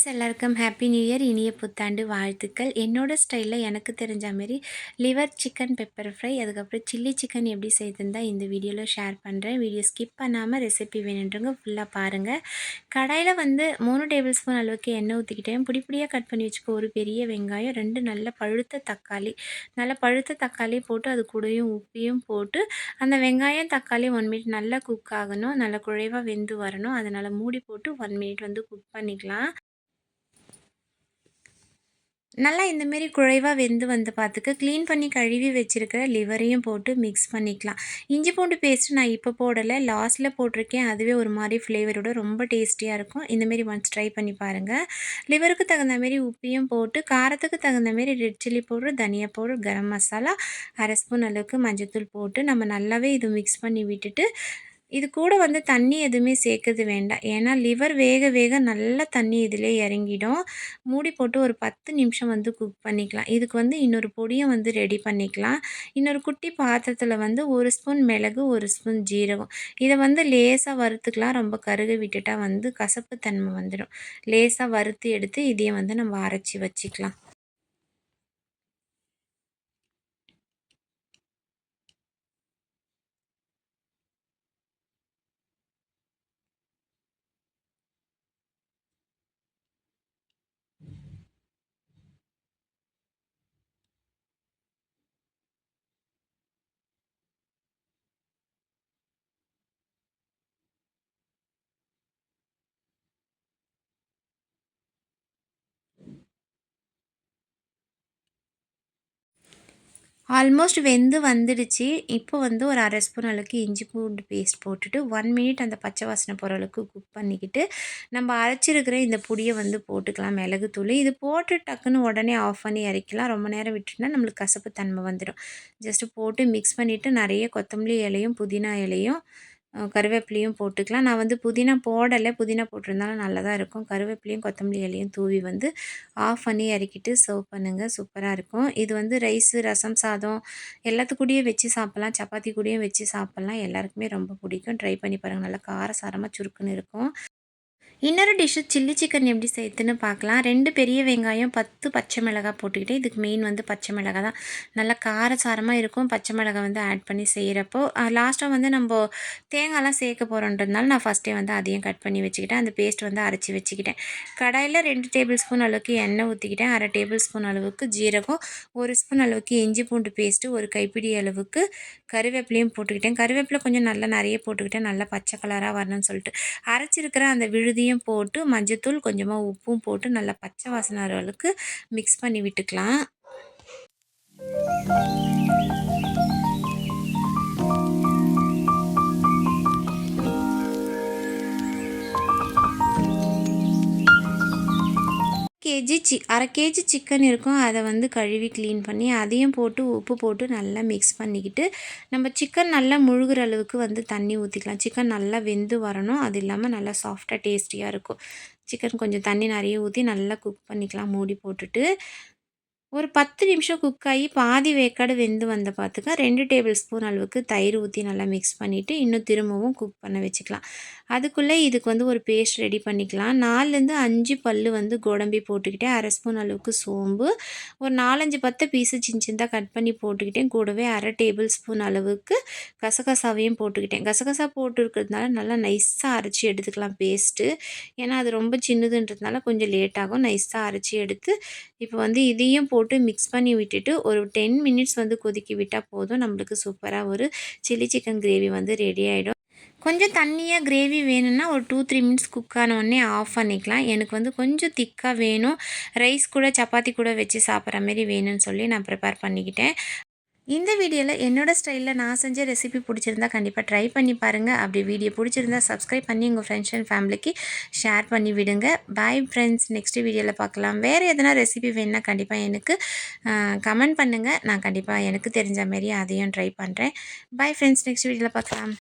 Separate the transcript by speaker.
Speaker 1: Friends எல்லாருக்கும் happy new year இனிய புத்தாண்டு வாழ்த்துக்கள். என்னோட ஸ்டைலில் எனக்கு தெரிஞ்ச மாரி லிவர் சிக்கன் பெப்பர் ஃப்ரை, அதுக்கப்புறம் சில்லி சிக்கன் எப்படி செய்யுதுன்னு தான் இந்த வீடியோவில் ஷேர் பண்ணுறேன். வீடியோ ஸ்கிப் பண்ணாமல் ரெசிபி வேணுன்றவங்க ஃபுல்லாக பாருங்கள். கடாயில் வந்து 3 டேபிள் ஸ்பூன் அளவுக்கு எண்ணெய் ஊற்றிக்கிட்டேன். பொடியாக கட் பண்ணி வச்சுக்க ஒரு பெரிய வெங்காயம், 2 நல்ல பழுத்த தக்காளி போட்டு அது கூடயும் உப்பையும் போட்டு அந்த வெங்காயம் தக்காளி 1 மினிட் நல்லா குக் ஆகணும். நல்லா குழைவாக வெந்து வரணும். அதனால் மூடி போட்டு 1 மினிட் வந்து குக் பண்ணிக்கலாம். நல்லா இந்தமாரி குழைவாக வெந்து வந்து பார்த்துக்க க்ளீன் பண்ணி கழுவி வச்சுருக்கிற லிவரையும் போட்டு மிக்ஸ் பண்ணிக்கலாம். இஞ்சி பூண்டு பேஸ்ட்டு நான் இப்போ போடலை, லாஸ்ட்டில் போட்டிருக்கேன். அதுவே ஒரு மாதிரி ஃப்ளேவரோட ரொம்ப டேஸ்டியாக இருக்கும். இந்தமாரி ஒன்ஸ் ட்ரை பண்ணி பாருங்கள். லிவருக்கு தகுந்த மாரி உப்பையும் போட்டு, காரத்துக்கு தகுந்த மாரி ரெட் சில்லி பவுடர், தனியா பவுடர், கரம் மசாலா, 1/2 ஸ்பூன் அளவுக்கு மஞ்சத்தூள் போட்டு நம்ம நல்லாவே இது மிக்ஸ் பண்ணி விட்டுட்டு, இது கூட வந்து தண்ணி எதுவுமே சேர்க்கறது வேண்டாம். ஏன்னா லிவர் வேக வேக நல்லா தண்ணி இதிலே இறங்கிடும். மூடி போட்டு ஒரு 10 நிமிஷம் வந்து குக் பண்ணிக்கலாம். இதுக்கு வந்து இன்னொரு பொடியை வந்து ரெடி பண்ணிக்கலாம். இன்னொரு குட்டி பாத்திரத்தில் வந்து 1 ஸ்பூன் மிளகு, 1 ஸ்பூன் ஜீரகம், இதை வந்து லேசாக வறுத்துக்கலாம். ரொம்ப கருக விட்டுட்டா வந்து கசப்பு தன்மை வந்துடும். லேசாக வறுத்து எடுத்து இதையும் வந்து நம்ம அரைச்சி வச்சுக்கலாம். ஆல்மோஸ்ட் வெந்து வந்துடுச்சு. இப்போ வந்து ஒரு 1/2 ஸ்பூன் அளவுக்கு இஞ்சி பூண்டு பேஸ்ட் போட்டுட்டு 1 மினிட் அந்த பச்சை வாசனை போகிற அளவுக்கு குக் பண்ணிக்கிட்டு, நம்ம அரைச்சிருக்கிற இந்த பொடியை வந்து போட்டுக்கலாம். மிளகுத்தூள் இது போட்டு டக்குன்னு உடனே ஆஃப் பண்ணி இறக்கலாம். ரொம்ப நேரம் விட்டுட்டுனா நம்மளுக்கு கசப்பு தன்மை வந்துடும். ஜஸ்ட்டு போட்டு மிக்ஸ் பண்ணிவிட்டு நிறைய கொத்தமல்லி இலையும், புதினா இலையும், கருவேப்பிலையும் போட்டுக்கலாம். நான் வந்து புதினா போடலை, புதினா போட்டிருந்தாலும் நல்லா தான் இருக்கும். கருவேப்பிலையும் கொத்தமல்லி இலையும் தூவி வந்து ஆஃப் பண்ணி இறக்கிட்டு சர்வ் பண்ணுங்கள். சூப்பராக இருக்கும். இது வந்து ரைஸு, ரசம் சாதம் எல்லாத்துக்கூடயும் வச்சு சாப்பிட்லாம். சப்பாத்தி கூடயும் வச்சு சாப்பிட்லாம். எல்லாருக்குமே ரொம்ப பிடிக்கும். ட்ரை பண்ணி பாருங்கள். நல்லா காரசாரமாக சுருக்குன்னு இருக்கும். இன்னொரு டிஷ்ஷு சில்லி சிக்கன் எப்படி செய்யுதுன்னு பார்க்கலாம். 2 பெரிய வெங்காயம், 10 பச்சை மிளகாய் போட்டுக்கிட்டு, இதுக்கு மெயின் வந்து பச்சை மிளகாய் தான். நல்லா காரசாரமாக இருக்கும். பச்சை மிளகாய் வந்து ஆட் பண்ணி செய்கிறப்போ லாஸ்ட்டாக வந்து நம்ம தேங்காய்லாம் சேர்க்க போகிறோன்றதுனால நான் ஃபஸ்ட்டே வந்து அதையும் கட் பண்ணி வச்சுக்கிட்டேன். அந்த பேஸ்ட் வந்து அரைச்சி வச்சுக்கிட்டேன். கடாயில் 2 டேபிள் ஸ்பூன் அளவுக்கு எண்ணெய் ஊற்றிக்கிட்டேன். 1/2 டேபிள் ஸ்பூன் அளவுக்கு ஜீரகம், 1 ஸ்பூன் அளவுக்கு இஞ்சி பூண்டு பேஸ்ட்டு, ஒரு கைப்பிடி அளவுக்கு கருவேப்பிலையும் போட்டுக்கிட்டேன். கருவேப்பிலை கொஞ்சம் நல்லா நிறைய போட்டுக்கிட்டேன். நல்லா பச்சை கலராக வரணும்னு சொல்லிட்டு அரைச்சிருக்கிற அந்த விழுதியும் போட்டு மஞ்சத்தூள், கொஞ்சமாக உப்பும் போட்டு நல்லா பச்சை வாசனை வர அளவுக்கு மிக்ஸ் பண்ணி விட்டுக்கலாம். அரை கேஜி சிக்கன் இருக்கும். அதை வந்து கழுவி க்ளீன் பண்ணி அதையும் போட்டு உப்பு போட்டு நல்லா மிக்ஸ் பண்ணிக்கிட்டு, நம்ம சிக்கன் நல்லா முழுகிற அளவுக்கு வந்து தண்ணி ஊற்றிக்கலாம். சிக்கன் நல்லா வெந்து வரணும். அது இல்லாமல் நல்லா சாஃப்டாக டேஸ்டியாக இருக்கும். சிக்கன் கொஞ்சம் தண்ணி நிறைய ஊற்றி நல்லா குக் பண்ணிக்கலாம் மூடி போட்டுட்டு. ஒரு 10 நிமிஷம் குக் ஆகி பாதி வேக்காடு வெந்து வந்த பார்த்துக்க 2 டேபிள் ஸ்பூன் அளவுக்கு தயிர் ஊற்றி நல்லா மிக்ஸ் பண்ணிவிட்டு இன்னும் திரும்பவும் குக் பண்ண வச்சுக்கலாம். அதுக்குள்ளே இதுக்கு வந்து ஒரு பேஸ்ட் ரெடி பண்ணிக்கலாம். 4லேருந்து 5 பல் வந்து கோடம்பி போட்டுக்கிட்டேன். 1/2 ஸ்பூன் அளவுக்கு சோம்பு, ஒரு 4-5 பத்தை பீஸு சின்னதாக கட் பண்ணி போட்டுக்கிட்டேன். கூடவே 1/2 டேபிள் ஸ்பூன் அளவுக்கு கசகசாவையும் போட்டுக்கிட்டேன். கசகசா போட்டுருக்கிறதுனால நல்லா நைஸாக அரைச்சி எடுத்துக்கலாம் பேஸ்ட்டு. ஏன்னா அது ரொம்ப சின்னதுன்றதுனால கொஞ்சம் லேட் ஆகும். நைஸாக அரைச்சி எடுத்து இப்போ வந்து இதையும் போட்டு மிக்ஸ் பண்ணி விட்டுட்டு ஒரு 10 மினிட்ஸ் வந்து கொதிக்க விட்டால் போதும். நம்மளுக்கு சூப்பராக ஒரு சில்லி சிக்கன் கிரேவி வந்து ரெடி ஆகிடும். கொஞ்சம் தண்ணியாக கிரேவி வேணும்னா ஒரு 2-3 மினிட்ஸ் குக் ஆன உடனே ஆஃப் பண்ணிக்கலாம். எனக்கு வந்து கொஞ்சம் திக்காக வேணும், ரைஸ் கூட சப்பாத்தி கூட வச்சு சாப்பிட்ற மாரி வேணும்னு சொல்லி நான் ப்ரிப்பேர் பண்ணிக்கிட்டேன். இந்த வீடியோவில் என்னோடய ஸ்டைலில் நான் செஞ்ச ரெசிபி பிடிச்சிருந்தா கண்டிப்பாக ட்ரை பண்ணி பாருங்கள். அப்படி வீடியோ பிடிச்சிருந்தா சப்ஸ்கிரைப் பண்ணி உங்கள் ஃப்ரெண்ட்ஸ் அண்ட் ஃபேமிலிக்கு ஷேர் பண்ணி விடுங்க. பாய் ஃப்ரெண்ட்ஸ், நெக்ஸ்ட் வீடியோவில் பார்க்கலாம். வேறு எதனா ரெசிபி வேணுன்னா கண்டிப்பாக எனக்கு கமெண்ட் பண்ணுங்கள். நான் கண்டிப்பாக எனக்கு தெரிஞ்ச மாரி அதையும் ட்ரை பண்ணுறேன். பாய் ஃப்ரெண்ட்ஸ், நெக்ஸ்ட் வீடியோவில் பார்க்கலாம்.